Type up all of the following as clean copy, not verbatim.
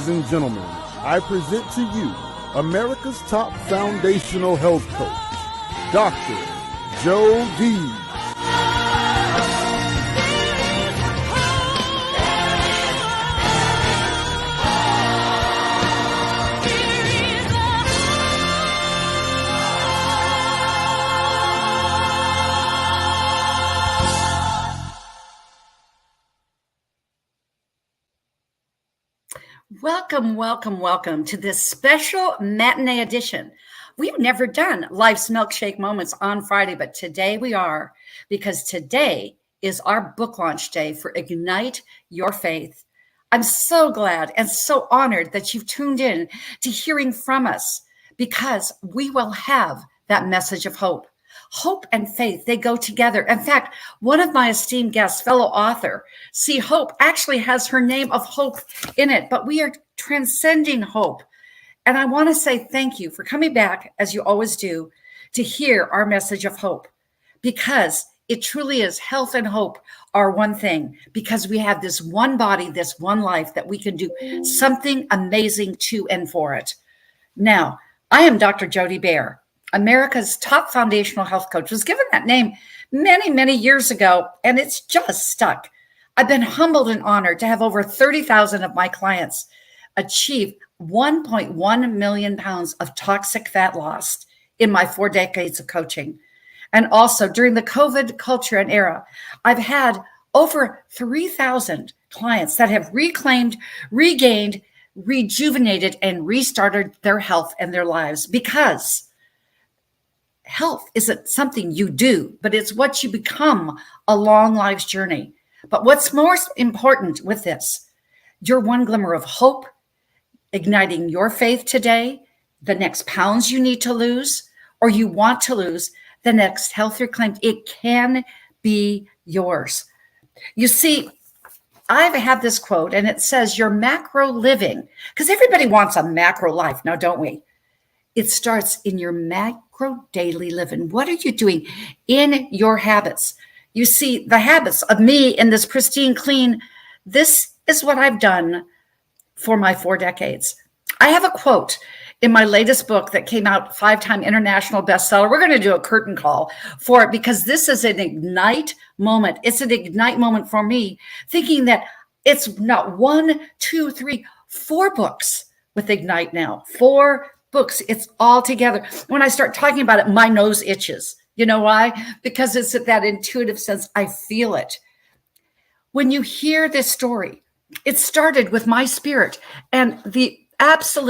Ladies and gentlemen, I present to you America's top foundational health coach, Dr. Joe D. Welcome, welcome, welcome to this special matinee edition. We've never done Life's Milkshake Moments on Friday, but today we are, because today is our book launch day for Ignite Your Faith. I'm so glad and so honored that you've tuned in to hearing from us, because we will have that message of hope. Hope and faith, they go together. In fact, one of my esteemed guests, fellow author, C. Hope, actually has her name of Hope in it, but we are transcending hope. And I want to say thank you for coming back, as you always do, to hear our message of hope, because it truly is health and hope are one thing, because we have this one body, this one life that we can do something amazing to and for it. Now, I am Dr. Jody Bear, America's top foundational health coach. Was given that name many, many years ago, and it's just stuck. I've been humbled and honored to have over 30,000 of my clients achieve 1.1 million pounds of toxic fat lost in my 4 decades of coaching. And also during the COVID culture and era, I've had over 3,000 clients that have reclaimed, regained, rejuvenated, and restarted their health and their lives, because health isn't something you do, but it's what you become along life's journey. But what's most important with this, your one glimmer of hope, igniting your faith today, the next pounds you need to lose, or you want to lose, the next health reclaimed, it can be yours. You see, I have this quote, and it says, your macro living, because everybody wants a macro life now, don't we? It starts in your macro daily living. What are you doing in your habits? You see, the habits of me in this pristine, clean, this is what I've done for my 4 decades. I have a quote in my latest book that came out, 5-time international bestseller. We're going to do a curtain call for it, because this is an ignite moment. It's an ignite moment for me, thinking that it's not 1, 2, 3, 4 books with Ignite now. 4 books. It's all together. When I start talking about it, my nose itches. You know why? Because it's at that intuitive sense. I feel it. When you hear this story, it started with my spirit, and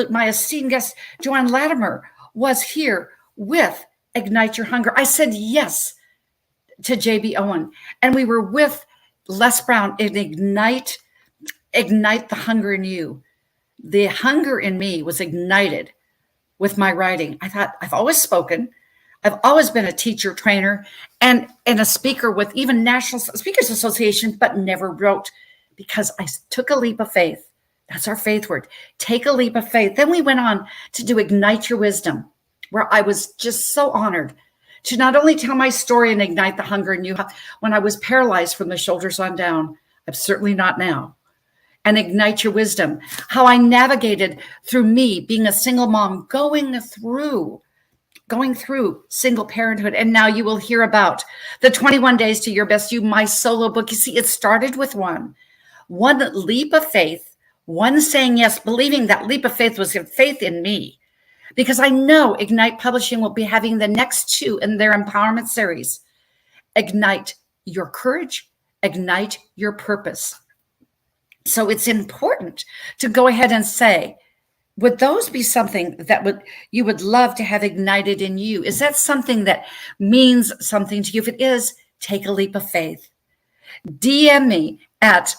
my esteemed guest, Joanne Lattimer, was here with Ignite Your Hunger. I said yes to JB Owen, and we were with Les Brown in Ignite the Hunger in You. The hunger in me was ignited with my writing. I thought, I've always spoken. I've always been a teacher, trainer, and a speaker with even National Speakers Association, but never wrote, because I took a leap of faith. That's our faith word. Take a leap of faith. Then we went on to do Ignite Your Wisdom, where I was just so honored to not only tell my story and ignite the hunger in you when I was paralyzed from the shoulders on down. I'm certainly not now. And Ignite Your Wisdom, how I navigated through me being a single mom, going through single parenthood. And now you will hear about the 21 Days to Your Best You, my solo book. You see, it started with one leap of faith, one saying yes, believing that leap of faith was faith in me, because I know Ignite Publishing will be having the next 2 in their empowerment series. Ignite Your Courage, Ignite Your Purpose. So it's important to go ahead and say, would those be something that you would love to have ignited in you? Is that something that means something to you? If it is, take a leap of faith. DM me at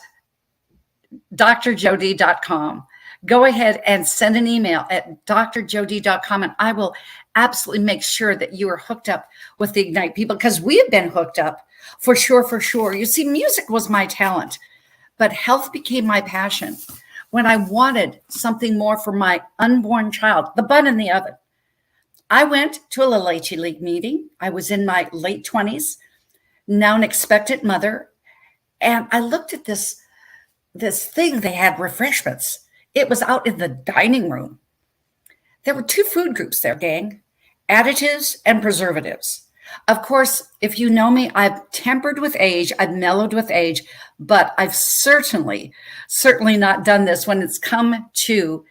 drjody.com. Go ahead and send an email at drjody.com, and I will absolutely make sure that you are hooked up with the Ignite people, because we have been hooked up for sure. You see, music was my talent, but health became my passion when I wanted something more for my unborn child, the bun in the oven. I went to a Little HE League meeting. I was in my late 20s, now an expectant mother, and I looked at this thing. They had refreshments It was out in the dining room. There were two food groups there, gang: additives and preservatives. Of course, if you know me, I've tempered with age, I've mellowed with age, but I've certainly not done this when it's come to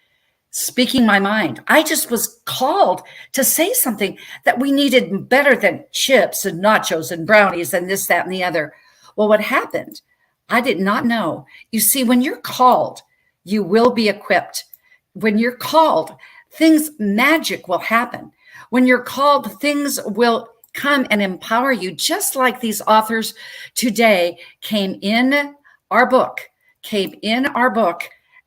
speaking my mind. I just was called to say something that we needed better than chips and nachos and brownies and this, that, and the other. Well, what happened? I did not know. You see, when you're called, you will be equipped. When you're called, magic will happen. When you're called, things will come and empower you, just like these authors today came in our book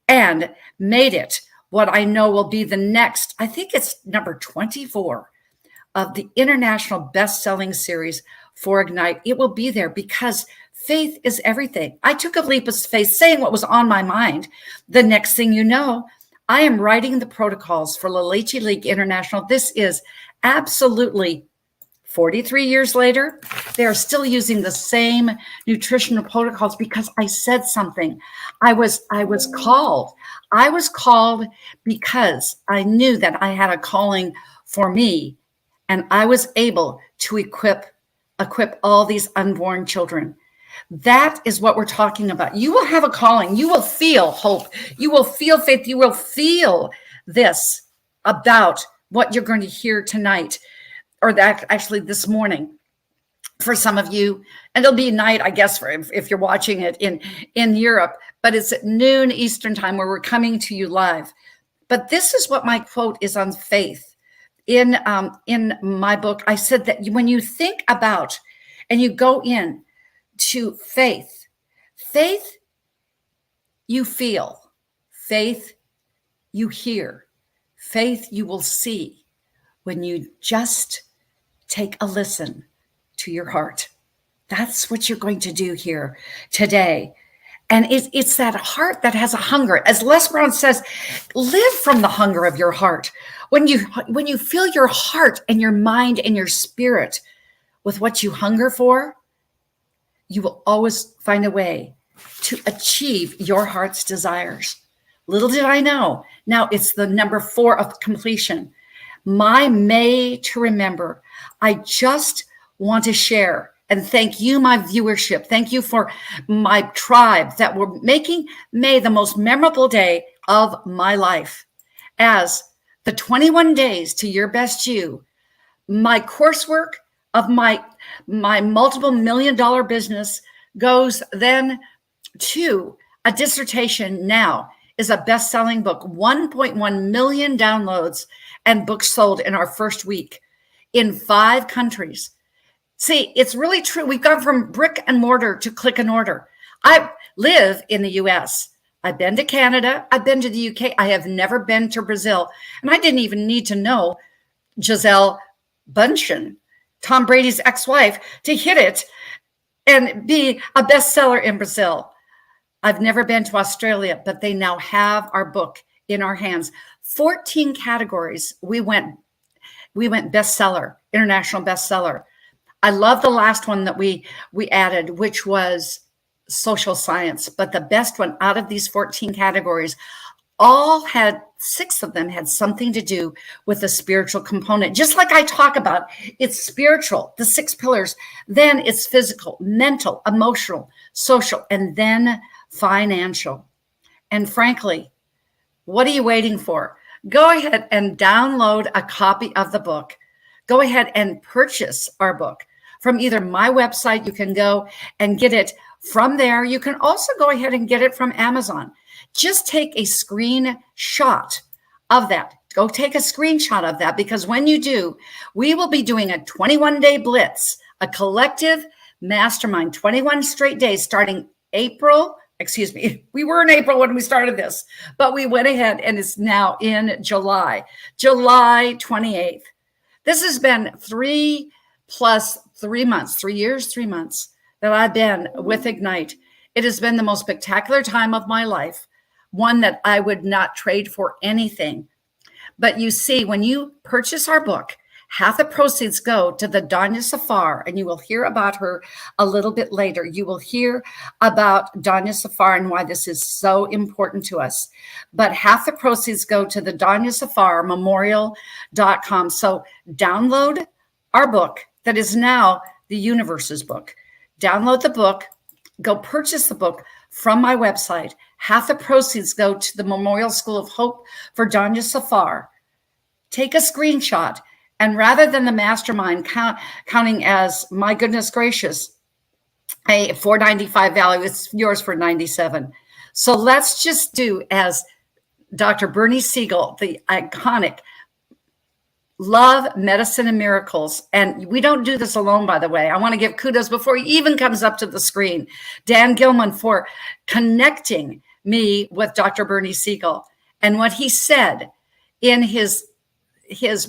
and made it what I know will be the next, I think it's number 24 of the international best-selling series for Ignite. It will be there because faith is everything. I took a leap of faith saying what was on my mind. The next thing you know, I am writing the protocols for La Leche League International. This is absolutely 43 years later, they are still using the same nutritional protocols because I said something. I was called. I was called because I knew that I had a calling for me, and I was able to equip all these unborn children. That is what we're talking about. You will have a calling. You will feel hope. You will feel faith. You will feel this about what you're going to hear tonight, or that actually this morning for some of you. And it'll be night, I guess, for if you're watching it in Europe, but it's at noon Eastern time where we're coming to you live. But this is what my quote is on faith. In my book, I said that when you think about and you go in to faith, you feel, faith you hear, faith you will see when you just take a listen to your heart. That's what you're going to do here today. And it's that heart that has a hunger. As Les Brown says, live from the hunger of your heart. When you fill your heart and your mind and your spirit with what you hunger for, you will always find a way to achieve your heart's desires. Little did I know. Now it's the number 4 of completion. My May to remember. I just want to share and thank you, my viewership. Thank you for my tribe that were making May the most memorable day of my life. As the 21 days to your best you, my coursework of my multiple $1 million business goes then to a dissertation. Now is a best-selling book, 1.1 million downloads and books sold in our first week in 5 countries. See, it's really true. We've gone from brick and mortar to click and order. I live in the US. I've been to Canada. I've been to the UK. I have never been to Brazil. And I didn't even need to know Gisele Bündchen, Tom Brady's ex-wife, to hit it and be a bestseller in Brazil. I've never been to Australia, but they now have our book in our hands. 14 categories. We went bestseller, international bestseller. I love the last one that we added, which was social science. But the best one out of these 14 categories, 6 of them had something to do with the spiritual component. Just like I talk about, it's spiritual, the 6 pillars. Then it's physical, mental, emotional, social, and then financial. And frankly, what are you waiting for? Go ahead and download a copy of the book. Go ahead and purchase our book from either my website. You can go and get it from there. You can also go ahead and get it from Amazon. Just take a screenshot of that. Go take a screenshot of that, because when you do, we will be doing a 21-day blitz, a collective mastermind, 21 straight days starting April. Excuse me. We were in April when we started this, but we went ahead and it's now in July 28th. This has been 3 years, 3 months that I've been with Ignite. It has been the most spectacular time of my life, one that I would not trade for anything. But you see, when you purchase our book, Half the proceeds go to the Danya Safar, and you will hear about her a little bit later. You will hear about Danya Safar and why this is so important to us. But half the proceeds go to the Danya Safar memorial.com. So download our book that is now the universe's book. Download the book, go purchase the book from my website. Half the proceeds go to the Memorial School of Hope for Danya Safar. Take a screenshot, and rather than the mastermind counting as, my goodness gracious, a $4.95 value, it's yours for $97. So let's just do as Dr. Bernie Siegel, the iconic Love, Medicine, and Miracles. And we don't do this alone, by the way. I want to give kudos before he even comes up to the screen. Dan Gilman for connecting me with Dr. Bernie Siegel. And what he said in his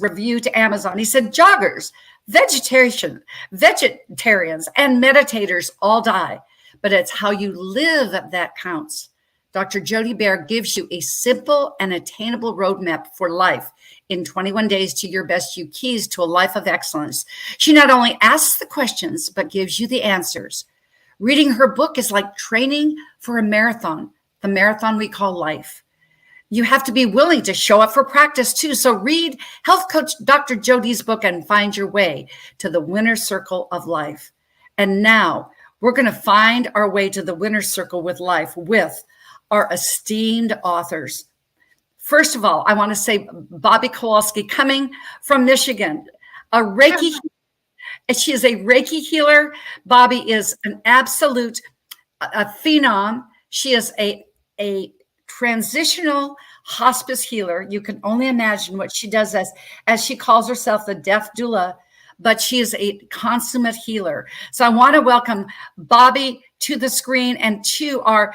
review to Amazon, he said, joggers, vegetarians, and meditators all die, but it's how you live that counts. Dr. Jody Bear gives you a simple and attainable roadmap for life in 21 days to your best you keys to a life of excellence. She not only asks the questions, but gives you the answers. Reading her book is like training for a marathon, the marathon we call life. You have to be willing to show up for practice too. So read Health Coach Dr. Jody's book and find your way to the winner's circle of life. And now we're going to find our way to the winner's circle with life with our esteemed authors. First of all, I want to say Bobbie Kowalski, coming from Michigan, a Reiki. She is a Reiki healer. Bobbie is an absolute a phenom. She is a transitional hospice healer. You can only imagine what she does as she calls herself the death doula, but she is a consummate healer. So I want to welcome Bobbie to the screen and to our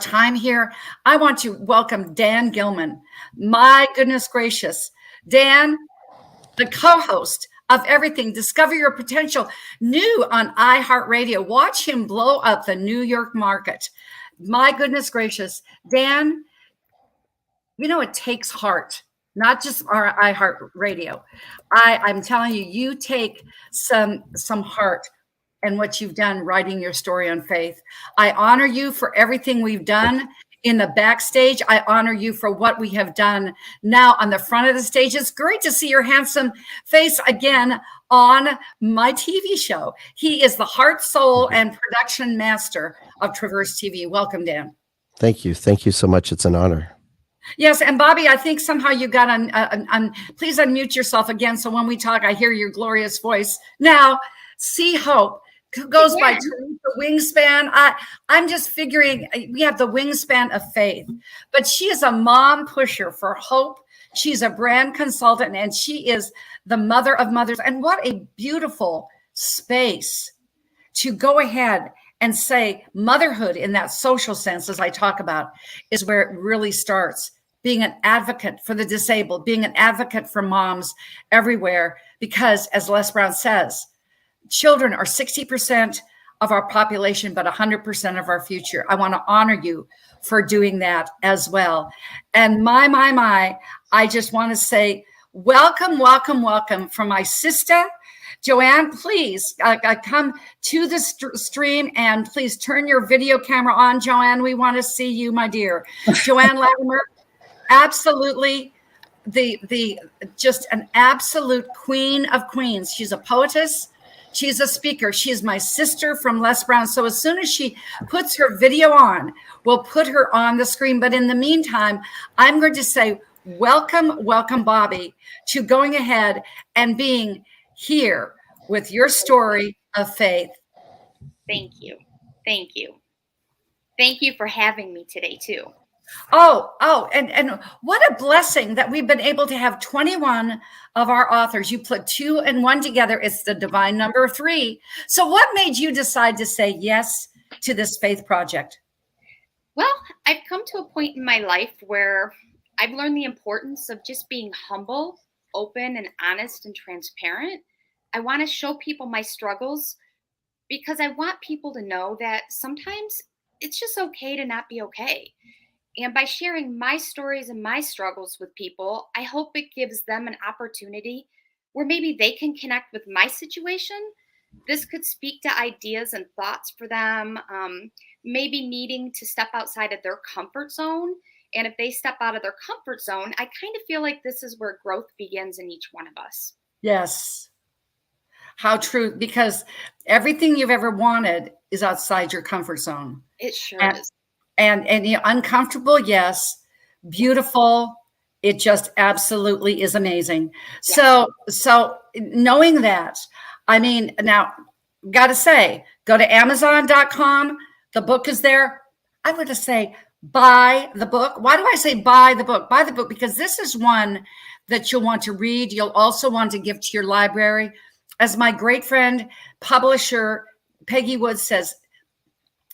time here. I want to welcome Dan Gilman. My goodness gracious. Dan, the co-host of everything, Discover Your Potential, new on iHeartRadio. Watch him blow up the New York market. My goodness gracious. Dan, you know, it takes heart, not just our iHeartRadio. I'm telling you, you take some heart and what you've done writing your story on faith. I honor you for everything we've done in the backstage. I honor you for what we have done now on the front of the stage. It's great to see your handsome face again on my TV show. He is the heart, soul, and production master of Traverse TV. Welcome, Dan. Thank you. Thank you so much. It's an honor. Yes, and Bobbie, I think somehow you got on. Please unmute yourself again, so when we talk, I hear your glorious voice. Now, See Hope goes by Teresa Wingspan. I'm just figuring we have the wingspan of faith, but she is a mom pusher for hope. She's a brand consultant, and she is the mother of mothers. And what a beautiful space to go ahead and say motherhood in that social sense, as I talk about, is where it really starts. Being an advocate for the disabled, being an advocate for moms everywhere, because as Les Brown says, children are 60% of our population, but 100% of our future. I want to honor you for doing that as well. And my, I just want to say welcome from my sister, Joanne. Please come to the stream and please turn your video camera on. Joanne, we want to see you, my dear. Joanne Lattimer, absolutely the just an absolute queen of queens. She's a poetess. She's a speaker. She's my sister from Les Brown. So as soon as she puts her video on, we'll put her on the screen. But in the meantime, I'm going to say welcome, Bobbie, to going ahead and being here with your story of faith. Thank you. Thank you. Thank you for having me today, too. And what a blessing that we've been able to have 21 of our authors. You put 2 and 1 together. It's the divine number 3. So what made you decide to say yes to this faith project? Well, I've come to a point in my life where I've learned the importance of just being humble, open, and honest and transparent. I want to show people my struggles because I want people to know that sometimes it's just okay to not be okay. And by sharing my stories and my struggles with people, I hope it gives them an opportunity where maybe they can connect with my situation. This could speak to ideas and thoughts for them, maybe needing to step outside of their comfort zone. And if they step out of their comfort zone, I kind of feel like this is where growth begins in each one of us. Yes. How true, because everything you've ever wanted is outside your comfort zone. It sure is. And you know, uncomfortable, yes. Beautiful, it just absolutely is amazing. Yeah. So knowing that, I mean, now, got to say, go to Amazon.com. The book is there. I would just say, buy the book. Why do I say buy the book? Buy the book, because this is one that you'll want to read. You'll also want to give to your library. As my great friend, publisher, Peggy Woods says,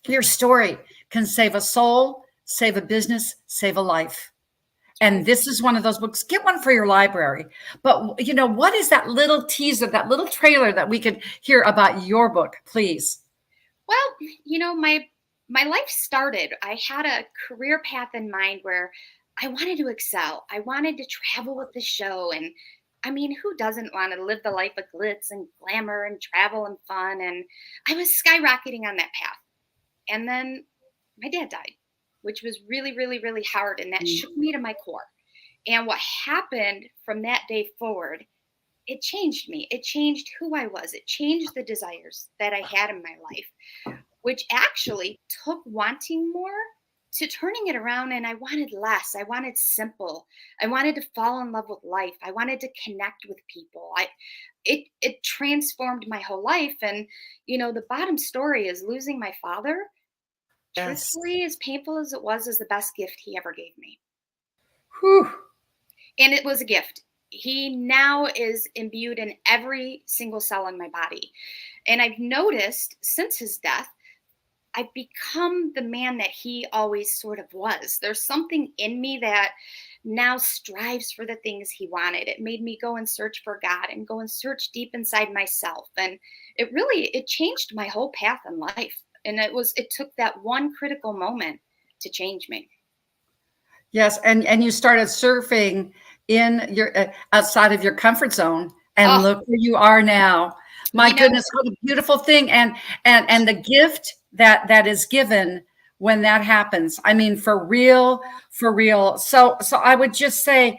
your story can save a soul, save a business, save a life. And this is one of those books. Get one for your library. But, you know, what is that little teaser, that little trailer that we could hear about your book, please? Well, you know, my life started, I had a career path in mind where I wanted to excel. I wanted to travel with the show. And I mean, who doesn't want to live the life of glitz and glamour and travel and fun? And I was skyrocketing on that path. And then my dad died, which was really, really, really hard. And that shook me to my core. And what happened from that day forward, it changed me. It changed who I was. It changed the desires that I had in my life, which actually took wanting more to turning it around. And I wanted less. I wanted simple. I wanted to fall in love with life. I wanted to connect with people. It transformed my whole life. And, you know, the bottom story is losing my father. Yes. Truthfully, as painful as it was, is the best gift he ever gave me. Whew. And it was a gift. He now is imbued in every single cell in my body. And I've noticed since his death, I've become the man that he always sort of was. There's something in me that now strives for the things he wanted. It made me go and search for God and go and search deep inside myself. And it changed my whole path in life. And it took that one critical moment to change me. Yes. And you started surfing in your outside of your comfort zone, and look where you are now. My goodness, what a beautiful thing. And the gift that is given when that happens. I mean, for real. So I would just say,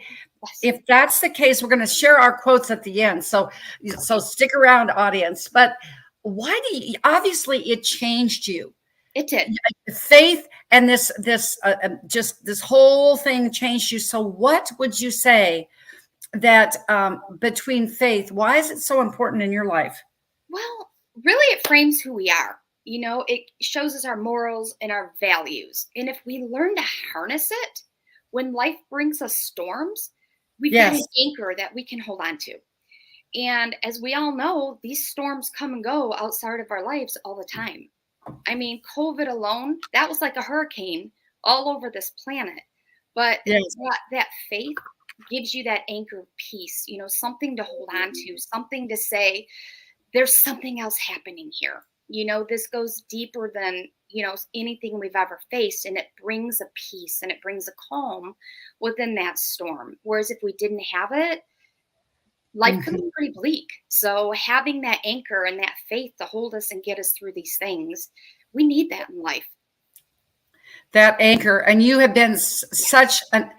if that's the case, we're going to share our quotes at the end. So stick around, audience. But why obviously it changed you. It did. Faith and this whole thing changed you. So what would you say that between faith, why is it so important in your life? Well, really, it frames who we are. You know, it shows us our morals and our values. And if we learn to harness it, when life brings us storms, we've got an anchor that we can hold on to. And as we all know, these storms come and go outside of our lives all the time. I mean, COVID alone, that was like a hurricane all over this planet. But that faith gives you that anchor of peace, you know, something to hold on to, something to say, there's something else happening here. You know, this goes deeper than, you know, anything we've ever faced. And it brings a peace and it brings a calm within that storm. Whereas if we didn't have it, life could be pretty bleak. So having that anchor and that faith to hold us and get us through these things, we need that in life. That anchor, and you have been such an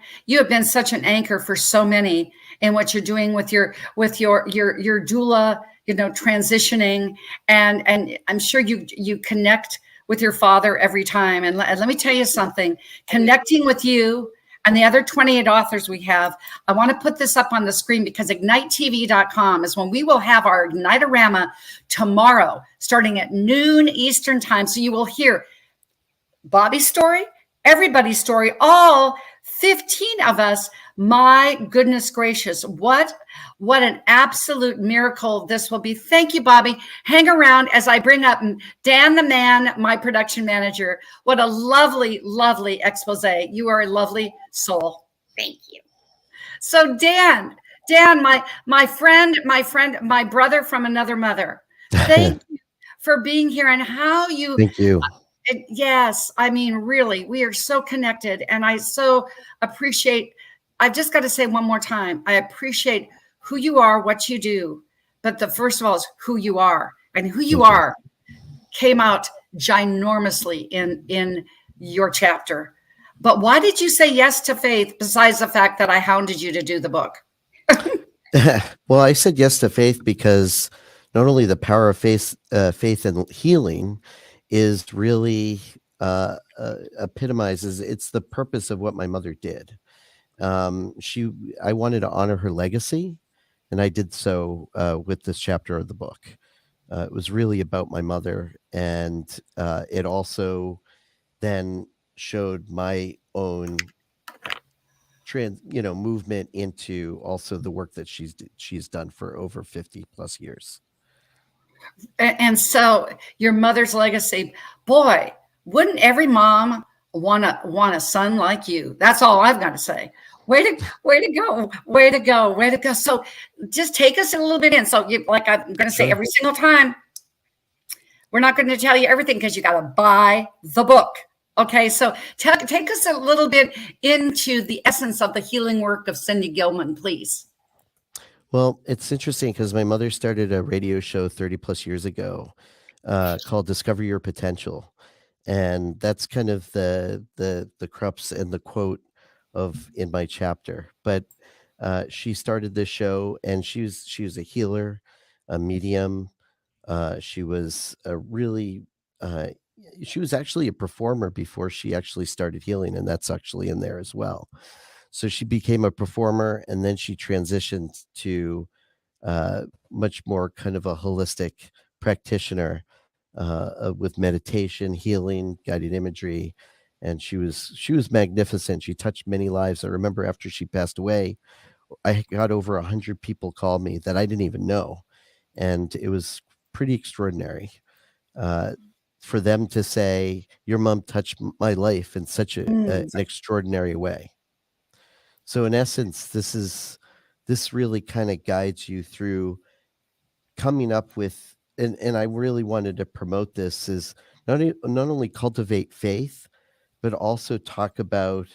anchor for so many in what you're doing with your doula, you know, transitioning, and I'm sure you connect with your father every time. And let me tell you something, connecting with you and the other 28 authors we have, I want to put this up on the screen because ignitetv.com is when we will have our Ignite-orama tomorrow, starting at noon Eastern time. So you will hear Bobbie's story, everybody's story, all 15 of us. My goodness gracious, what an absolute miracle this will be. Thank you, Bobbie. Hang around as I bring up Dan the Man, my production manager. What a lovely, lovely expose. You are a lovely soul. Thank you. So Dan, my friend, my brother from another mother. Thank you for being here and how you. Thank you. Yes, I mean, really, we are so connected, and I so appreciate. I've just got to say one more time, I appreciate who you are, what you do, but the first of all is who you are, and who you are came out ginormously in your chapter. But why did you say yes to faith, besides the fact that I hounded you to do the book? Well, I said yes to faith because not only the power of faith and healing is really epitomizes, it's the purpose of what my mother did. I wanted to honor her legacy, and I did so with this chapter of the book. It was really about my mother, and it also then showed my own movement into also the work that she's done for over 50 plus years. And so your mother's legacy, boy, wouldn't every mom want a son like you? That's all I've got to say. Way to go, way to go, way to go. So just take us a little bit in. So like I'm going to say every single time, we're not going to tell you everything because you got to buy the book. Okay, so take us a little bit into the essence of the healing work of Cindy Gilman, please. Well, it's interesting because my mother started a radio show 30 plus years ago called Discover Your Potential. And that's kind of the crux and the quote of in my chapter. But she started this show, and she was a healer, a medium. She was she was actually a performer before she actually started healing, and that's actually in there as well. So she became a performer, and then she transitioned to much more kind of a holistic practitioner with meditation, healing, guided imagery, and she was magnificent. She touched many lives. I remember after she passed away, I got over 100 people called me that I didn't even know, and it was pretty extraordinary for them to say, "Your mom touched my life in such an extraordinary way." So in essence, this really kind of guides you through coming up with, and I really wanted to promote this, is not only cultivate faith, but also talk about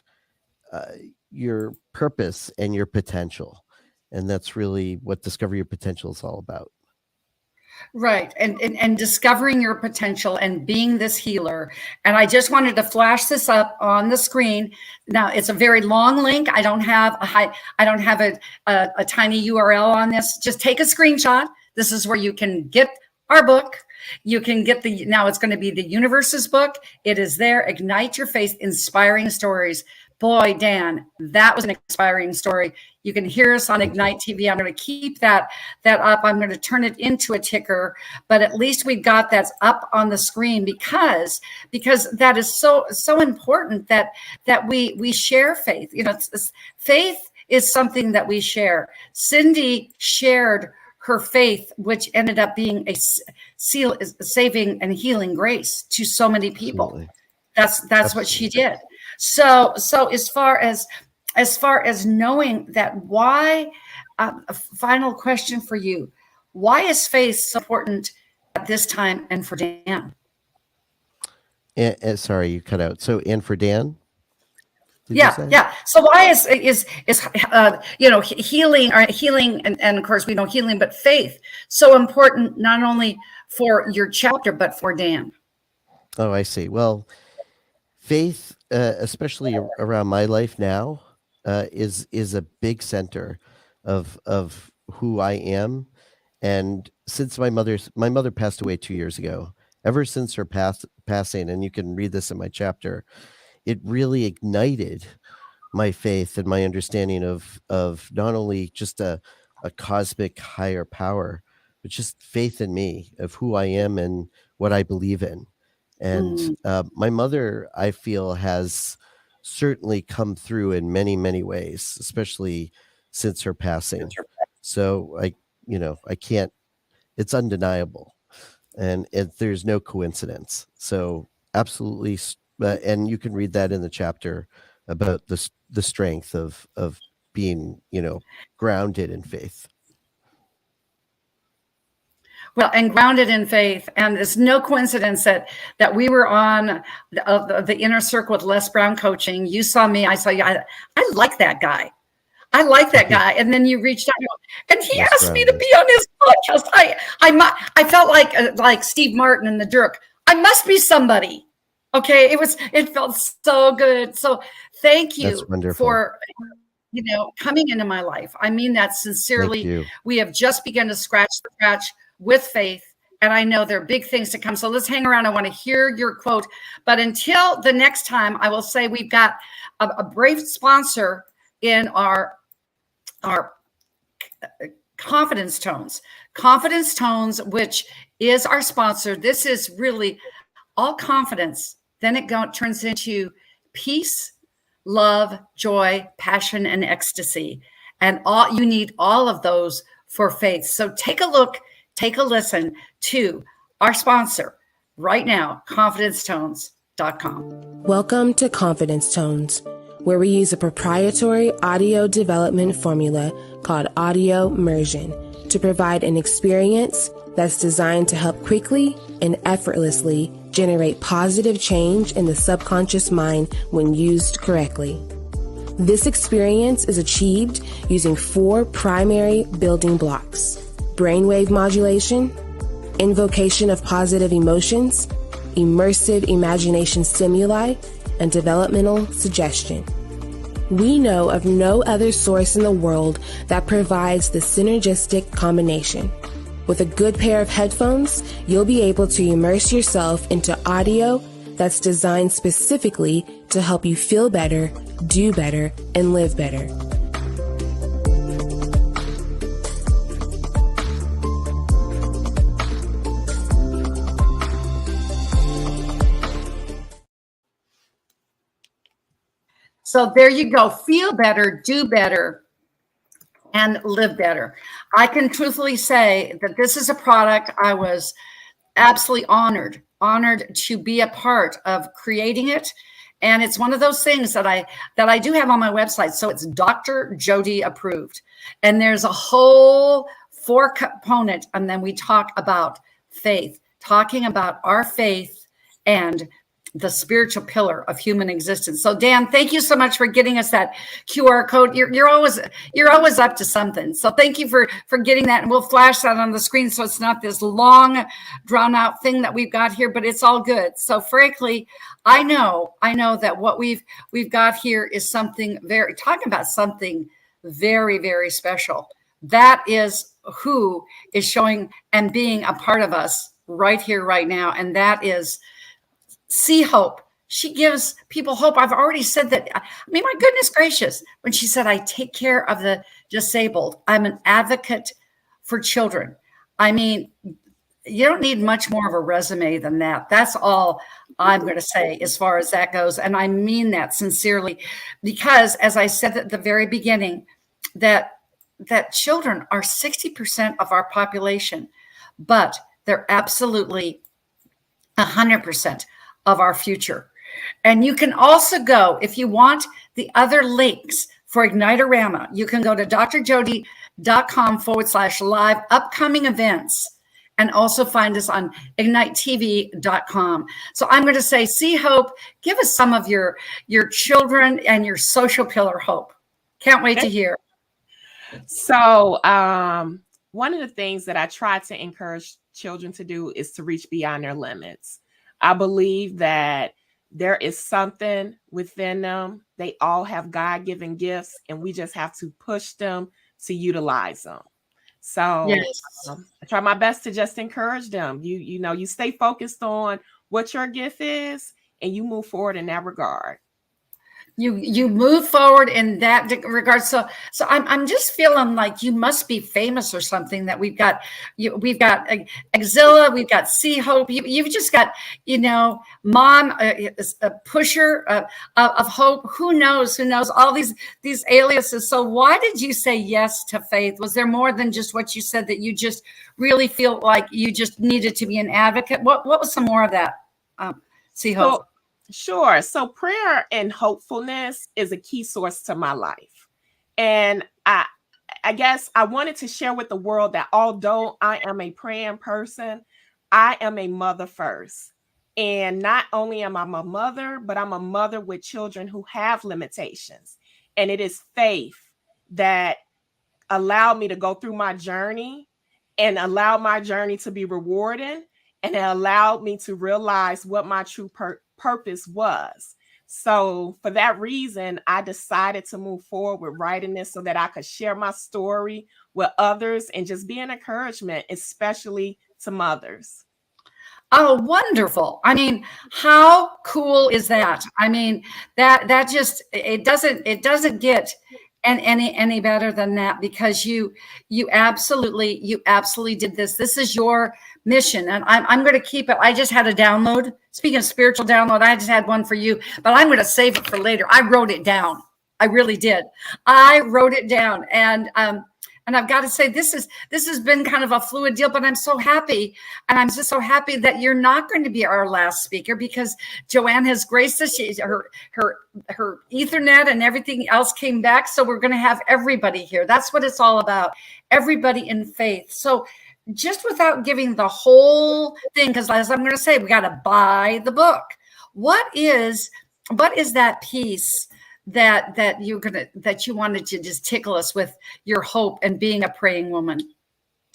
your purpose and your potential. And that's really what Discover Your Potential is all about. Right. And discovering your potential and being this healer. And I just wanted to flash this up on the screen. Now it's a very long link. I don't have a tiny URL on this. Just take a screenshot. This is where you can get our book. You can get now it's going to be the Universe's book. It is there. Ignite Your Faith, Inspiring Stories. Boy, Dan, that was an inspiring story. You can hear us on Ignite TV. I'm going to keep that up. I'm going to turn it into a ticker, but at least we've got that up on the screen because that is so important that we share faith. Faith is something that we share. Cindy shared her faith, which ended up being a saving and healing grace to so many people. Absolutely. That's what she did. So as far as knowing that, why, a final question for you, why is faith so important at this time and for Dan? Sorry, you cut out. So, and for Dan? Yeah. So why is healing and of course we know healing, but faith so important not only for your chapter but for Dan? Oh, I see. Well, faith, especially around my life now, is a big center of who I am. And since my mother passed away 2 years ago, ever since her passing, and you can read this in my chapter, it really ignited my faith and my understanding of not only just a cosmic higher power, but just faith in me, of who I am and what I believe in. And my mother, I feel, has certainly come through in many, many ways, especially since her passing. So I can't, it's undeniable, and there's no coincidence. So absolutely. And you can read that in the chapter about the strength of being, grounded in faith. Well, and grounded in faith. And it's no coincidence that we were on the inner circle with Les Brown coaching. You saw me, I saw you. I like that guy. I like that guy. And then you reached out and he asked me to be on his podcast. I felt like Steve Martin in The Jerk. I must be somebody. Okay. It felt so good. So thank you for, coming into my life. I mean that sincerely. We have just begun to scratch the scratch with faith. And I know there are big things to come. So let's hang around. I want to hear your quote. But until the next time, I will say we've got a brave sponsor in our Confidence Tones, which is our sponsor. This is really all confidence. Then it turns into peace, love, joy, passion, and ecstasy. And you need all of those for faith. So take a look, take a listen to our sponsor right now, confidencetones.com. Welcome to Confidence Tones, where we use a proprietary audio development formula called audio immersion to provide an experience that's designed to help quickly and effortlessly generate positive change in the subconscious mind when used correctly. This experience is achieved using 4 primary building blocks: brainwave modulation, invocation of positive emotions, immersive imagination stimuli, and developmental suggestion. We know of no other source in the world that provides the synergistic combination. With a good pair of headphones, you'll be able to immerse yourself into audio that's designed specifically to help you feel better, do better, and live better. So there you go. Feel better, do better, and live better. I can truthfully say that this is a product I was absolutely honored to be a part of creating it. And it's one of those things that I do have on my website. So it's Dr. Jody approved. And there's a whole 4 component. And then we talk about faith, talking about our faith and the spiritual pillar of human existence. So Dan, thank you so much for getting us that QR code. You're always up to something. So thank you for getting that. And we'll flash that on the screen so it's not this long drawn out thing that we've got here, but it's all good. So frankly, I know that what we've got here is something talking about something very, very special. That is who is showing and being a part of us right here, right now. And that is See Hope. She gives people hope. I've already said that. I mean, my goodness gracious, when she said, I take care of the disabled, I'm an advocate for children. I mean, you don't need much more of a resume than that. That's all I'm going to say as far as that goes. And I mean that sincerely, because as I said at the very beginning, that children are 60% of our population, but they're absolutely 100% of our future. And you can also go, if you want the other links for Ignitorama, you can go to drjody.com/live upcoming events and also find us on ignitetv.com. So I'm going to say, See Hope, give us some of your children and your social pillar hope. Can't wait to hear. So one of the things that I try to encourage children to do is to reach beyond their limits. I believe that there is something within them. They all have God-given gifts, and we just have to push them to utilize them. So yes. I try my best to just encourage them. You stay focused on what your gift is, and you move forward in that regard. You move forward in that regard. So I'm just feeling like you must be famous or something, that we've got Exilla, we've got See Hope. You've just got, Mom, a pusher of hope. Who knows all these aliases. So why did you say yes to faith? Was there more than just what you said, that you just really feel like you just needed to be an advocate? What was some more of that? See Hope. Sure. So prayer and hopefulness is a key source to my life. And I guess I wanted to share with the world that although I am a praying person, I am a mother first. And not only am I a mother, but I'm a mother with children who have limitations. And it is faith that allowed me to go through my journey and allowed my journey to be rewarding, and it allowed me to realize what my true purpose was. So for that reason, I decided to move forward with writing this so that I could share my story with others and just be an encouragement, especially to mothers. Oh, wonderful. I mean, how cool is that? I mean, that just, it doesn't get any better than that, because you absolutely did this. This is your mission, and I'm going to keep it. I just had a download. Speaking of spiritual download, I just had one for you, but I'm going to save it for later. I wrote it down. I really did. I wrote it down, and I've got to say, this has been kind of a fluid deal, but I'm so happy. And I'm just so happy that you're not going to be our last speaker, because Joanne has graced us. Her Ethernet and everything else came back. So we're going to have everybody here. That's what it's all about. Everybody in faith. So just without giving the whole thing, because as I'm going to say, we got to buy the book. What is that piece that you wanted to just tickle us with your hope and being a praying woman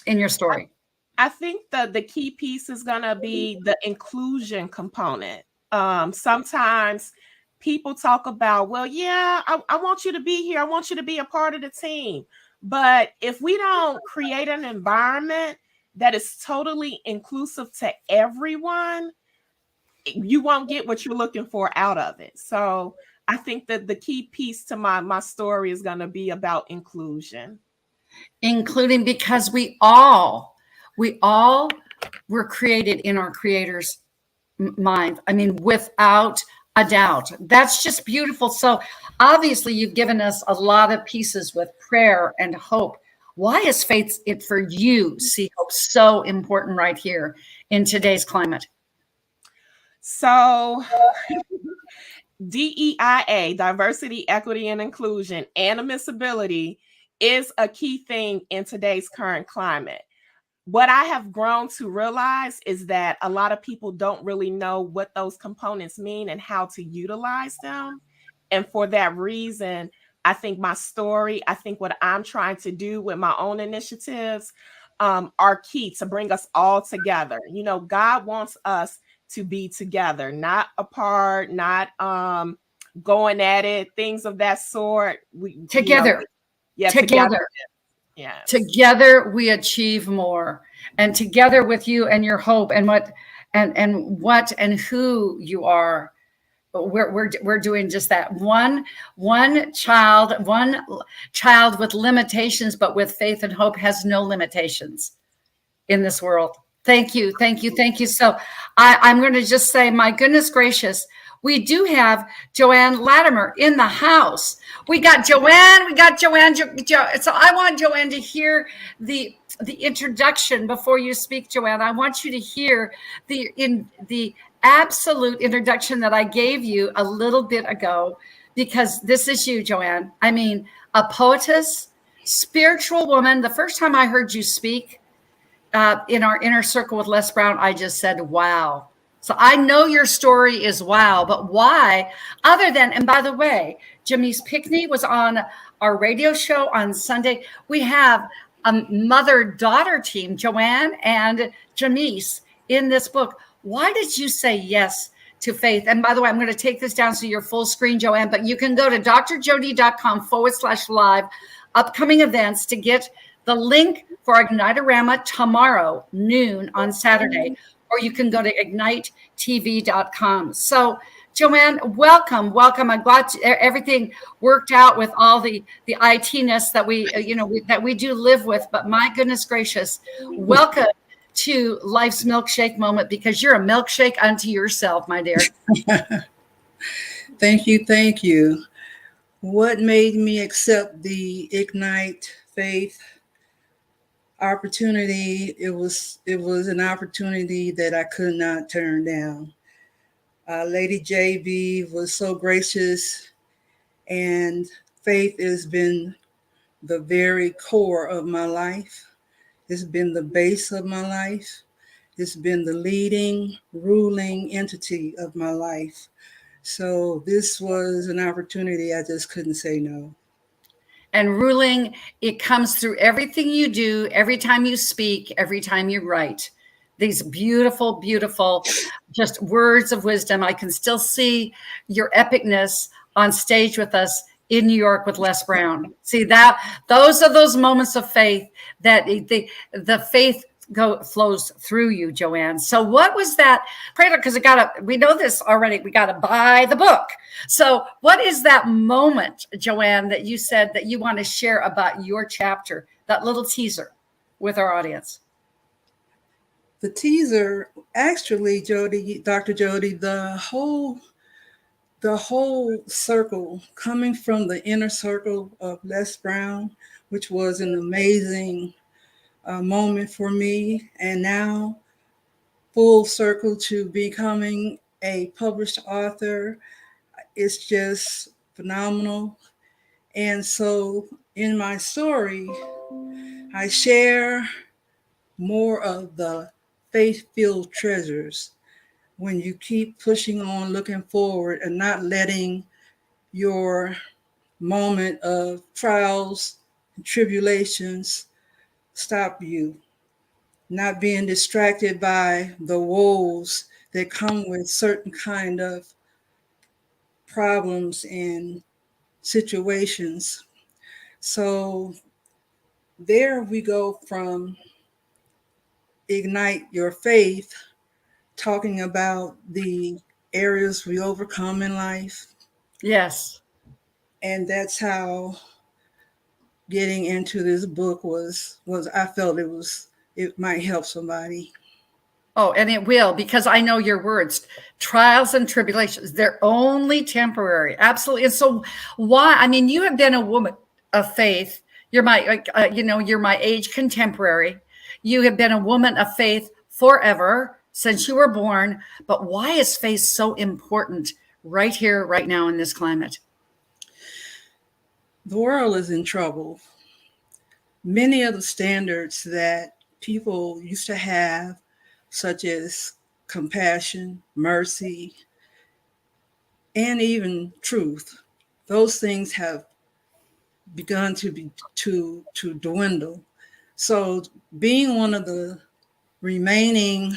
in your story? I think the key piece is going to be the inclusion component. Sometimes people talk about, well, yeah, I want you to be here. I want you to be a part of the team. But if we don't create an environment that is totally inclusive to everyone, you won't get what you're looking for out of it. So I think that the key piece to my story is going to be about inclusion. Including, because we all were created in our Creator's mind. I mean, without a doubt. That's just beautiful. So obviously you've given us a lot of pieces with prayer and hope. Why is faith, it for you, see hope, so important right here in today's climate? So DEIA, diversity, equity, and inclusion, and admissibility is a key thing in today's current climate. What I have grown to realize is that a lot of people don't really know what those components mean and how to utilize them. And for that reason, I think my story, I think what I'm trying to do with my own initiatives are key to bring us all together. You know, God wants us to be together, not apart, not going at it, things of that sort. Together. Together. Yeah. Together we achieve more, and together with you and your hope and what and who you are, we're doing just that. One child with limitations, but with faith and hope, has no limitations in this world. Thank you. So I'm going to just say, my goodness gracious, we do have Joanne Lattimer in the house. We got Joanne. So I want Joanne to hear the introduction before you speak, Joanne. I want you to hear the absolute introduction that I gave you a little bit ago, because this is you, Joanne. I mean, a poetess, spiritual woman. The first time I heard you speak in our inner circle with Les Brown, I just said, wow. So I know your story is wow, but why? Other than, and by the way, Janice Pickney was on our radio show on Sunday. We have a mother-daughter team, Joanne and Janice, in this book. Why did you say yes to faith? And by the way, I'm going to take this down so you're full screen, Joanne, but you can go to drjody.com/live upcoming events to get the link for Ignitorama tomorrow, noon on Saturday, or you can go to ignitetv.com. So, Joanne, welcome. I'm glad everything worked out with all the IT-ness that we do live with. But my goodness gracious, welcome to Life's Milkshake Moment, because you're a milkshake unto yourself, my dear. Thank you. What made me accept the Ignite Faith opportunity? It was an opportunity that I could not turn down. Lady JB was so gracious, and Faith has been the very core of my life. It's been the base of my life. It's been the leading, ruling entity of my life. So this was an opportunity I just couldn't say no. And ruling, it comes through everything you do, every time you speak, every time you write. These beautiful, beautiful, just words of wisdom. I can still see your epicness on stage with us in New York with Les Brown. See that? Those are those moments of faith that the faith flows through you, Joanne. So what was that? Because we know this already. We got to buy the book. So what is that moment, Joanne, that you said that you want to share about your chapter, that little teaser with our audience? The teaser, actually, Dr. Jody, the whole circle coming from the inner circle of Les Brown, which was an amazing moment for me, and now full circle to becoming a published author. It's just phenomenal. And so in my story, I share more of the faith-filled treasures when you keep pushing on, looking forward, and not letting your moment of trials and tribulations stop you, not being distracted by the woes that come with certain kind of problems and situations. So there we go from Ignite Your Faith, talking about the areas we overcome in life. Yes. And that's how getting into this book was I felt it might help somebody. Oh, and it will, because I know your words, trials and tribulations, they're only temporary. Absolutely. And so why, I mean, you have been a woman of faith. You're my, you're my age contemporary. You have been a woman of faith forever since you were born. But why is faith so important right here, right now in this climate? The world is in trouble. Many of the standards that people used to have, such as compassion, mercy, and even truth, those things have begun to dwindle. So being one of the remaining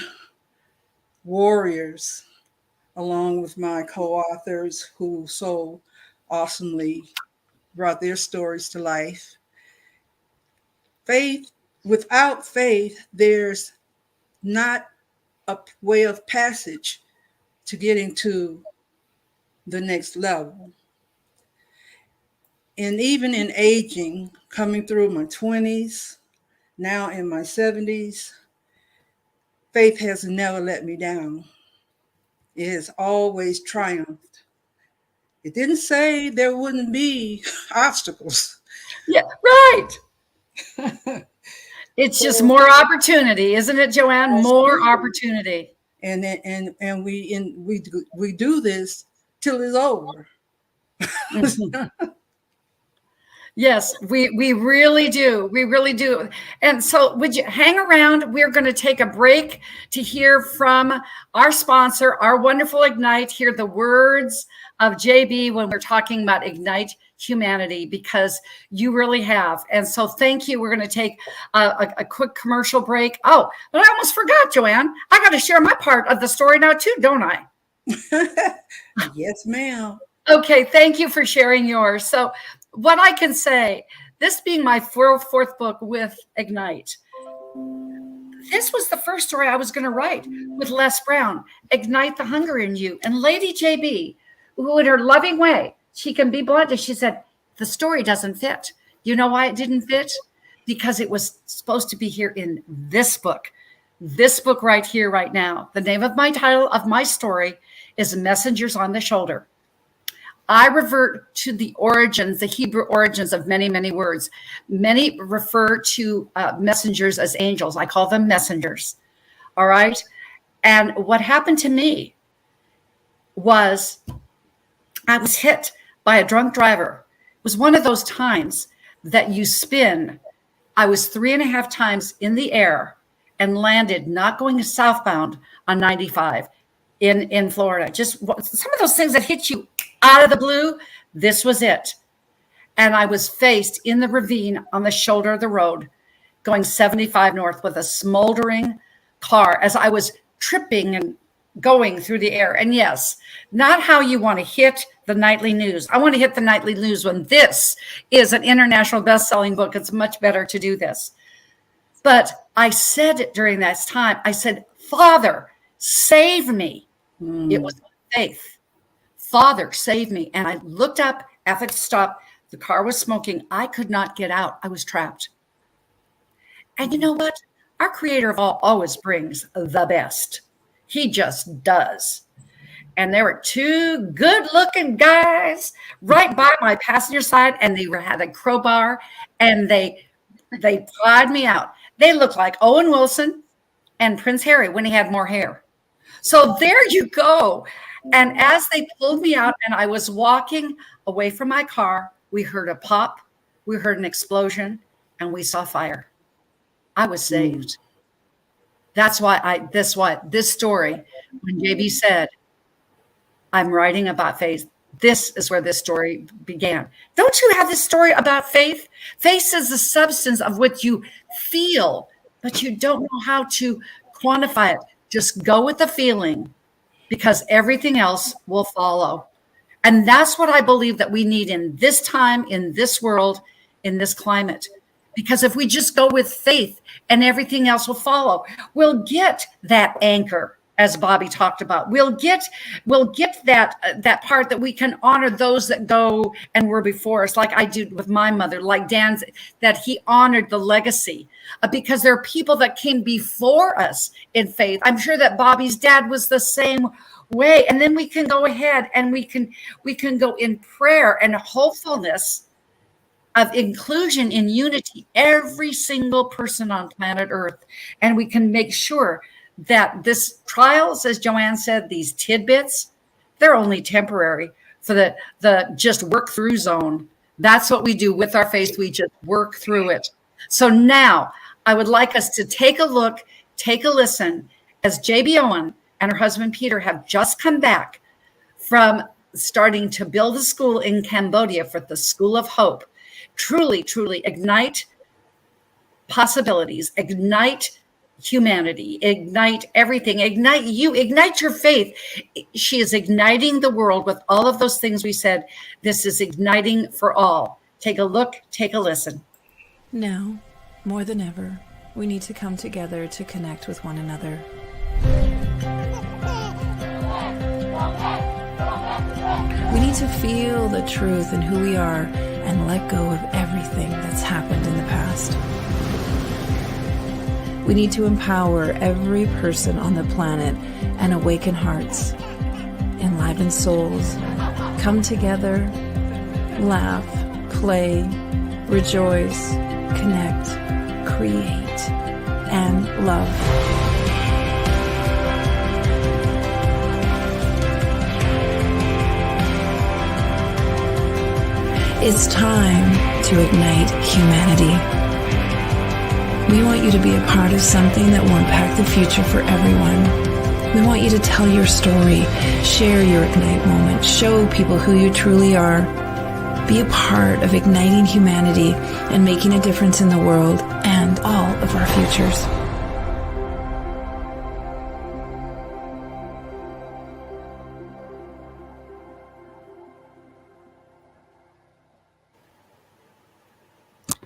warriors, along with my co-authors who so awesomely brought their stories to life, without faith, there's not a way of passage to getting to the next level. And even in aging, coming through my 20s, now in my 70s, faith has never let me down. It has always triumphed. It didn't say there wouldn't be obstacles. Yeah, right. It's just more opportunity, isn't it, Joanne? More opportunity. And we do this till it's over. Yes, we really do. We really do. And so would you hang around? We're going to take a break to hear from our sponsor, our wonderful Ignite, hear the words of JB when we're talking about Ignite Humanity, because you really have. And so thank you. We're going to take a quick commercial break. Oh, but I almost forgot, Joanne. I got to share my part of the story now too, don't I? Yes, ma'am. Okay, thank you for sharing yours. So what I can say, this being my fourth book with Ignite, this was the first story I was going to write with Les Brown, Ignite the Hunger in You. And Lady JB, who in her loving way, she can be blunt, she said, the story doesn't fit. You know why it didn't fit? Because it was supposed to be here in this book right here, right now. The name of my title of my story is Messengers on the Shoulder. I revert to the origins, the Hebrew origins of many, many words. Many refer to messengers as angels. I call them messengers. All right. And what happened to me was I was hit by a drunk driver. It was one of those times that you spin. I was 3.5 times in the air and landed not going southbound on 95 in Florida. Just some of those things that hit you out of the blue. This was it. And I was faced in the ravine on the shoulder of the road, going 75 north with a smoldering car as I was tripping and going through the air. And yes, not how you want to hit the nightly news. I want to hit the nightly news when this is an international best-selling book. It's much better to do this. But I said during that time, I said, Father, save me. It was faith. Father, save me. And I looked up after it stopped. The car was smoking. I could not get out. I was trapped. And you know what? Our creator of all always brings the best. He just does. And there were 2 good-looking guys right by my passenger side, and they had a crowbar, and they pried me out. They looked like Owen Wilson and Prince Harry when he had more hair. So there you go. And as they pulled me out and I was walking away from my car, we heard a pop, we heard an explosion, and we saw fire. I was saved. That's why this story, when JB said, I'm writing about faith, this is where this story began. Don't you have this story about faith? Faith is the substance of what you feel, but you don't know how to quantify it. Just go with the feeling, because everything else will follow. And that's what I believe that we need in this time, in this world, in this climate. Because if we just go with faith and everything else will follow, we'll get that anchor, as Bobbie talked about. We'll get that part that we can honor those that go and were before us, like I did with my mother, like Dan's, that he honored the legacy, because there are people that came before us in faith. I'm sure that Bobbie's dad was the same way. And then we can go ahead and we can go in prayer and hopefulness of inclusion in unity, every single person on planet Earth. And we can make sure that this trials, as Joanne said, these tidbits, they're only temporary for the just work through zone. That's what we do with our faith. We just work through it. So now I would like us to take a look, take a listen, as JB Owen and her husband Peter have just come back from starting to build a school in Cambodia for the School of Hope. Truly, truly ignite possibilities, ignite humanity, ignite everything, ignite you, ignite your faith. She is igniting the world with all of those things we said. This is igniting for all. Take a look, take a listen. Now, more than ever, we need to come together to connect with one another. We need to feel the truth in who we are and let go of everything that's happened in the past. We need to empower every person on the planet and awaken hearts, enliven souls, come together, laugh, play, rejoice, connect, create, and love. It's time to ignite humanity. We want you to be a part of something that will impact the future for everyone. We want you to tell your story, share your Ignite moment, show people who you truly are. Be a part of igniting humanity and making a difference in the world and all of our futures.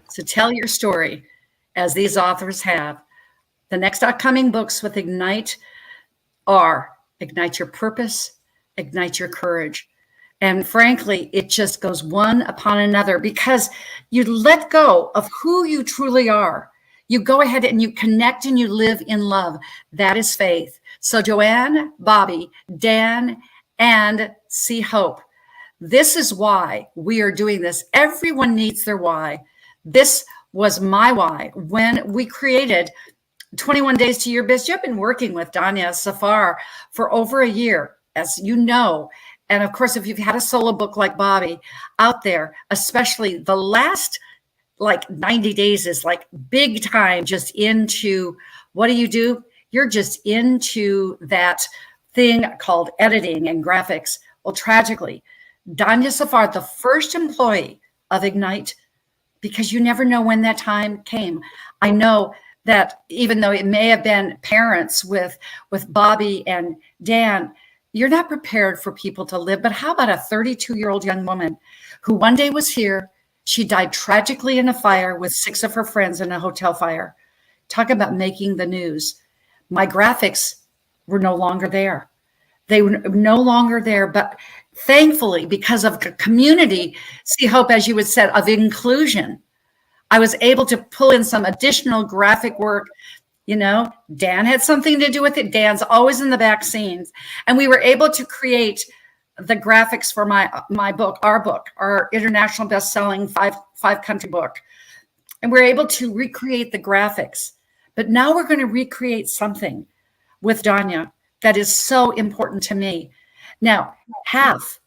So tell your story, as these authors have. The next upcoming books with Ignite are Ignite Your Purpose, Ignite Your Courage. And frankly, it just goes one upon another, because you let go of who you truly are. You go ahead and you connect and you live in love. That is faith. So Joanne, Bobbie, Dan, and See Hope. This is why we are doing this. Everyone needs their why. This was my why when we created 21 Days to Your Best. You've been working with Danya Safar for over a year, as you know. And of course, if you've had a solo book like Bobbie out there, especially the last like 90 days is like big time just into, what do? You're just into that thing called editing and graphics. Well, tragically, Danya Safar, the first employee of Ignite, because you never know when that time came. I know that even though it may have been parents with Bobbie and Dan, you're not prepared for people to live. But how about a 32-year-old young woman who one day was here? She died tragically in a fire with 6 of her friends in a hotel fire. Talk about making the news. My graphics were no longer there. They were no longer there, but thankfully, because of community, see, Hope, as you had said, of inclusion, I was able to pull in some additional graphic work. You know, Dan had something to do with it. Dan's always in the back scenes. And we were able to create the graphics for my book, our international best-selling five country book. And we're able to recreate the graphics. But now we're going to recreate something with Danya that is so important to me. Now, half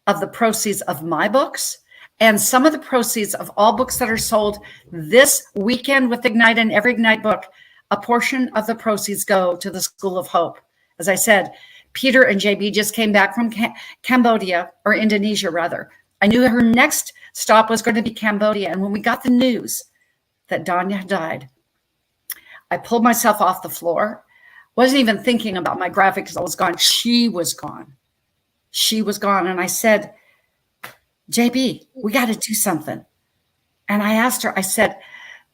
of the proceeds of my books and some of the proceeds of all books that are sold this weekend with Ignite and every Ignite book, a portion of the proceeds go to the School of Hope. As I said, Peter and JB just came back from Cambodia, or Indonesia rather. I knew her next stop was going to be Cambodia. And when we got the news that Danya had died, I pulled myself off the floor. Wasn't even thinking about my graphics. I was gone. She was gone. She was gone. And I said, JB, we got to do something. And I asked her, I said,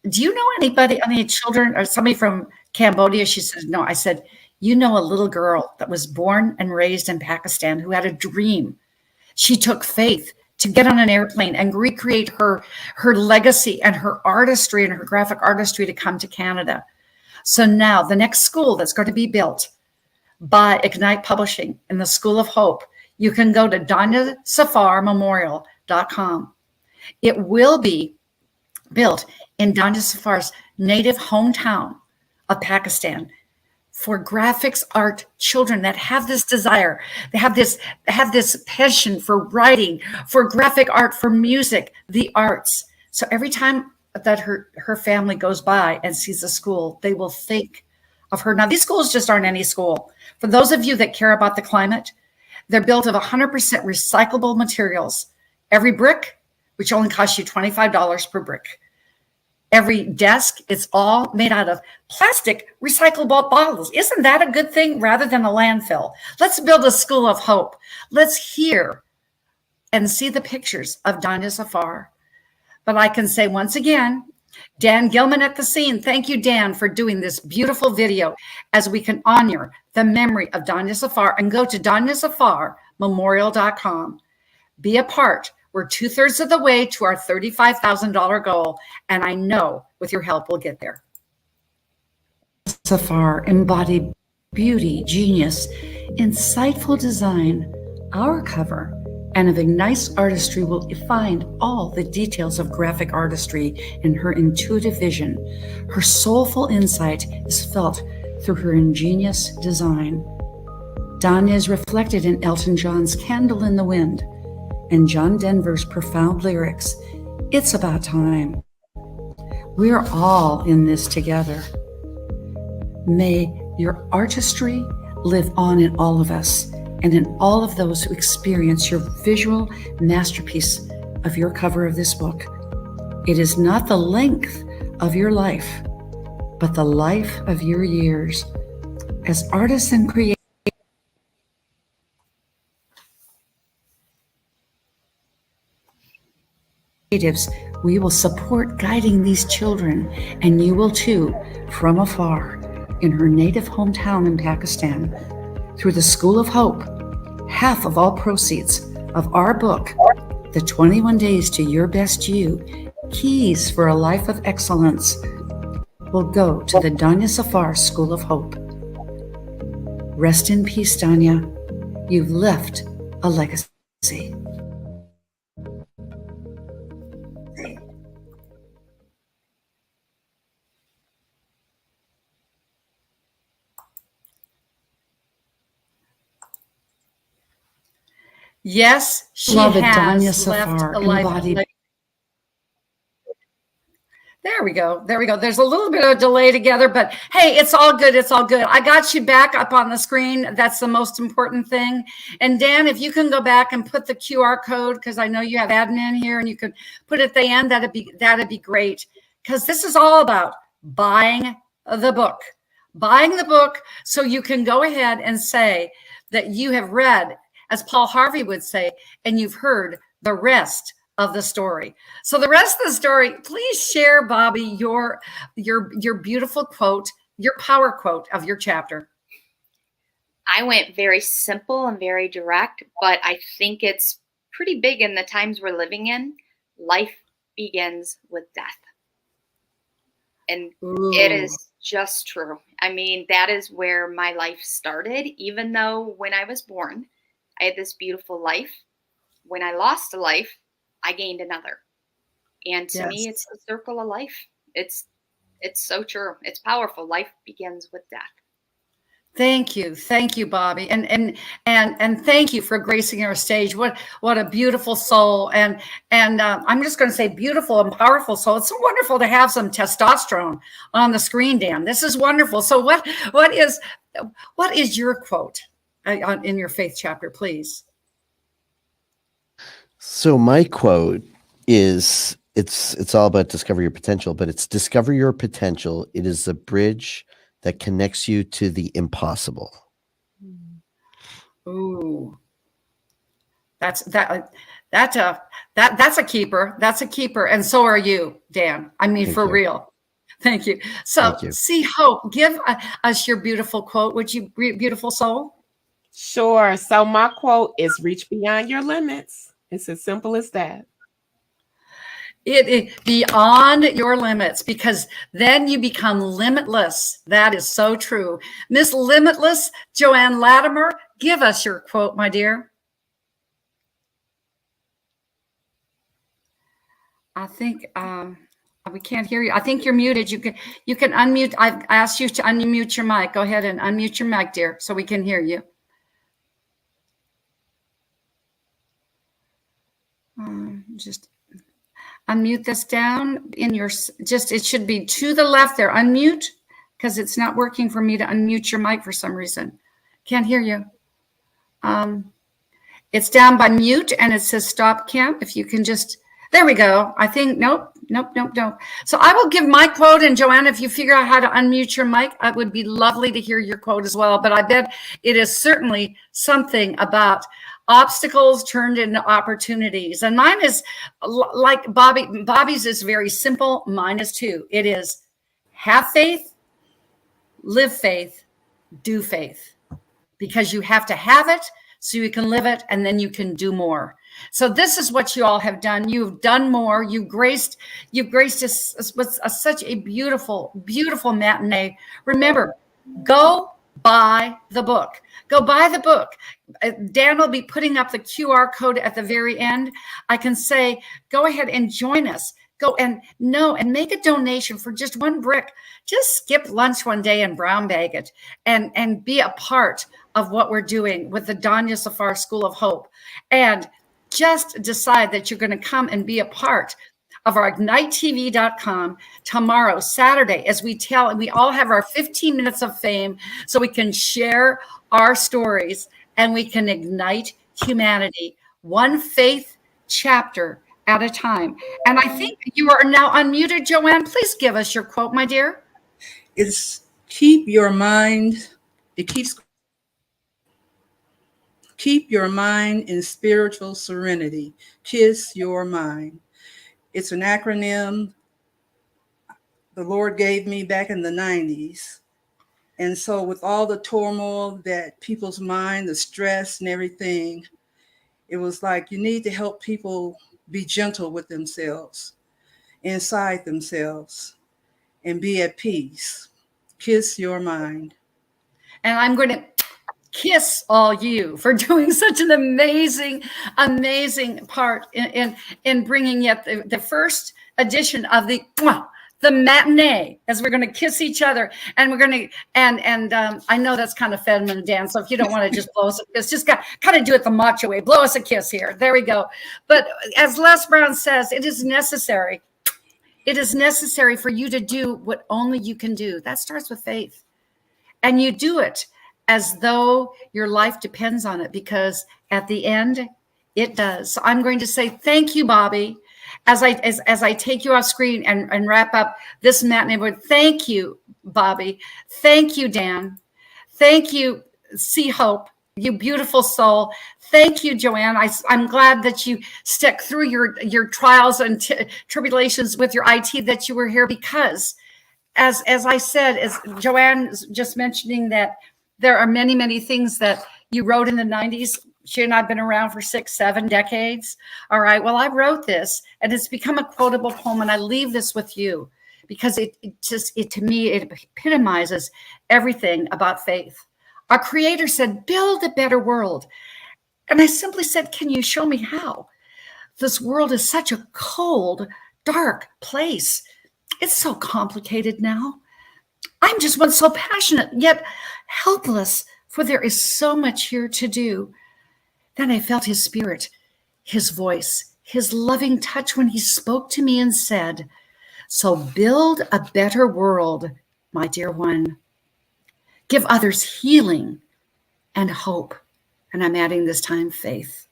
do you know anybody, any children or somebody from Cambodia? She said, no. I said, you know, a little girl that was born and raised in Pakistan who had a dream. She took faith to get on an airplane and recreate her legacy and her artistry and her graphic artistry to come to Canada. So now the next school that's going to be built by Ignite Publishing in the School of Hope, you can go to danyasafarmemorial.com. It will be built in Danya Safar's native hometown of Pakistan for graphics art children that have this desire. They have this passion for writing, for graphic art, for music, the arts. So every time that her family goes by and sees a school, they will think of her. Now, these schools just aren't any school. For those of you that care about the climate, they're built of 100% recyclable materials. Every brick, which only costs you $25 per brick. Every desk, it's all made out of plastic recyclable bottles. Isn't that a good thing rather than a landfill? Let's build a school of hope. Let's hear and see the pictures of Danya Safar. But I can say once again, Dan Gilman at the scene. Thank you, Dan, for doing this beautiful video as we can honor the memory of Danya Safar and go to danyasafarmemorial.com. Be a part. We're 2/3 of the way to our $35,000 goal, and I know with your help we'll get there. Safar embodied beauty, genius, insightful design. Our cover and of Ignite's artistry will find all the details of graphic artistry in her intuitive vision. Her soulful insight is felt through her ingenious design. Danya is reflected in Elton John's Candle in the Wind and John Denver's profound lyrics, It's About Time. We're all in this together. May your artistry live on in all of us and in all of those who experience your visual masterpiece of your cover of this book. It is not the length of your life, but the life of your years. As artists and creatives, we will support guiding these children, and you will too, from afar, in her native hometown in Pakistan. Through the School of Hope, half of all proceeds of our book, The 21 Days to Your Best You, Keys for a Life of Excellence, will go to the Danya Safar School of Hope. Rest in peace, Danya. You've left a legacy. Yes, she has left a life. There we go. There we go. There's a little bit of a delay together, but hey, it's all good. It's all good. I got you back up on the screen. That's the most important thing. And Dan, if you can go back and put the QR code, because I know you have admin here, and you could put it at the end, that'd be great. Because this is all about buying the book. Buying the book so you can go ahead and say that you have read, as Paul Harvey would say, and you've heard the rest of the story. So the rest of the story, please share, Bobbie, your beautiful quote, your power quote of your chapter. I went very simple and very direct, but I think it's pretty big in the times we're living in. Life begins with death. And it is just true. I mean, that is where my life started. Even though when I was born, I had this beautiful life. When I lost a life, I gained another. And to me, it's the circle of life. It's so true. It's powerful. Life begins with death. Thank you, Bobbie, and thank you for gracing our stage. What a beautiful soul, and I'm just going to say beautiful and powerful soul. It's so wonderful to have some testosterone on the screen, Dan. This is wonderful. So what is your quote in your faith chapter, please? So my quote is, it's all about discover your potential, but it's discover your potential. It is a bridge that connects you to the impossible. Ooh, that's a keeper. That's a keeper. And so are you, Dan. I mean, for real. Thank you. So see Hope, give us your beautiful quote. Would you, beautiful soul? Sure. So my quote is reach beyond your limits. It's as simple as that. It beyond your limits, because then you become limitless. That is so true. Miss Limitless, Joanne Lattimer, give us your quote, my dear. I think we can't hear you. I think you're muted. You can unmute. I've asked you to unmute your mic. Go ahead and unmute your mic, dear, so we can hear you. Just unmute this down in your, it should be to the left there. Unmute, because it's not working for me to unmute your mic for some reason. Can't hear you. It's down by mute and it says stop camp. If you can just, there we go. I think, nope. So I will give my quote, and Joanne, if you figure out how to unmute your mic, it would be lovely to hear your quote as well. But I bet it is certainly something about obstacles turned into opportunities. And mine is like Bobbie's is very simple. Mine is too. It is have faith, live faith, do faith, because you have to have it so you can live it, and then you can do more. So this is what you all have done. You've done more. You've graced us with such a beautiful, beautiful matinee. Remember, go buy the book. Go buy the book. Dan will be putting up the QR code at the very end. I can say, go ahead and join us. Go and make a donation for just one brick. Just skip lunch one day and brown bag it, and be a part of what we're doing with the Danya Safar School of Hope. And just decide that you're going to come and be a part of our ignitetv.com tomorrow, Saturday, as we all have our 15 minutes of fame, so we can share our stories and we can ignite humanity, one faith chapter at a time. And I think you are now unmuted, Joanne. Please give us your quote, my dear. It's keep your mind in spiritual serenity. Kiss your mind. It's an acronym the Lord gave me back in the 90s. And so with all the turmoil that people's mind, the stress and everything, it was like you need to help people be gentle with themselves, inside themselves, and be at peace. Kiss your mind. And I'm going to kiss all you for doing such an amazing part in bringing yet the first edition of the matinee, as we're going to kiss each other, and we're going to and I know that's kind of feminine, Dan. So if you don't want to just blow us a kiss, just kind of do it the macho way. Blow us a kiss here. There we go. But as Les Brown says, it is necessary. It is necessary for you to do what only you can do. That starts with faith. And you do it as though your life depends on it, because at the end, it does. So I'm going to say thank you, Bobbie, as I take you off screen and wrap up this matinee board. Thank you, Bobbie. Thank you, Dan. Thank you, See Hope, you beautiful soul. Thank you, Joanne. I'm glad that you stuck through your trials and tribulations with your IT, that you were here, because as I said, as Joanne is just mentioning, that there are many, many things that you wrote in the 90s. She and I have been around for 6-7 decades. All right. Well, I wrote this and it's become a quotable poem, and I leave this with you because it to me, it epitomizes everything about faith. Our Creator said, build a better world. And I simply said, can you show me how? This world is such a cold, dark place. It's so complicated now. I'm just one so passionate, yet helpless, for there is so much here to do. Then I felt His Spirit, His voice, His loving touch when He spoke to me and said, so build a better world, my dear one. Give others healing and hope. And I'm adding this time faith.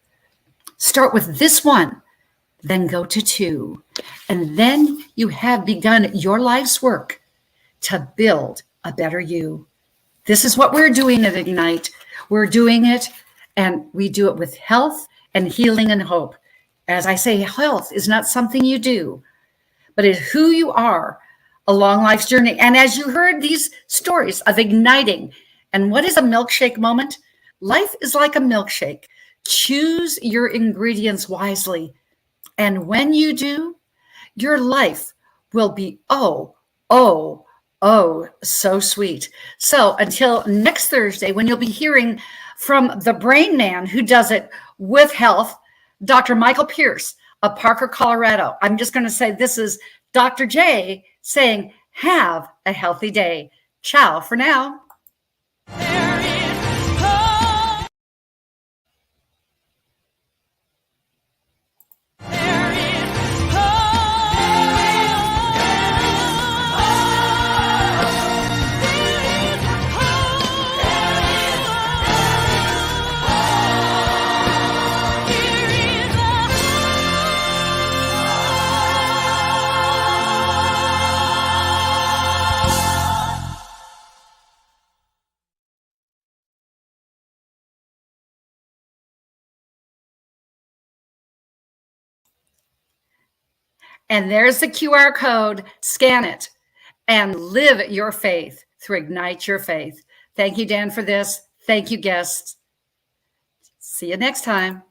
Start with this one, then go to 2. And then you have begun your life's work to build a better you. This is what we're doing at Ignite. We're doing it, and we do it with health and healing and hope. As I say, health is not something you do, but it's who you are along life's journey. And as you heard these stories of igniting, and what is a milkshake moment? Life is like a milkshake. Choose your ingredients wisely. And when you do, your life will be oh, so sweet. So until next Thursday, when you'll be hearing from the brain man who does it with health, Dr. Michael Pierce of Parker, Colorado. I'm just going to say this is Dr. J saying, have a healthy day. Ciao for now. And there's the QR code. Scan it and live your faith through Ignite Your Faith. Thank you, Dan, for this. Thank you, guests. See you next time.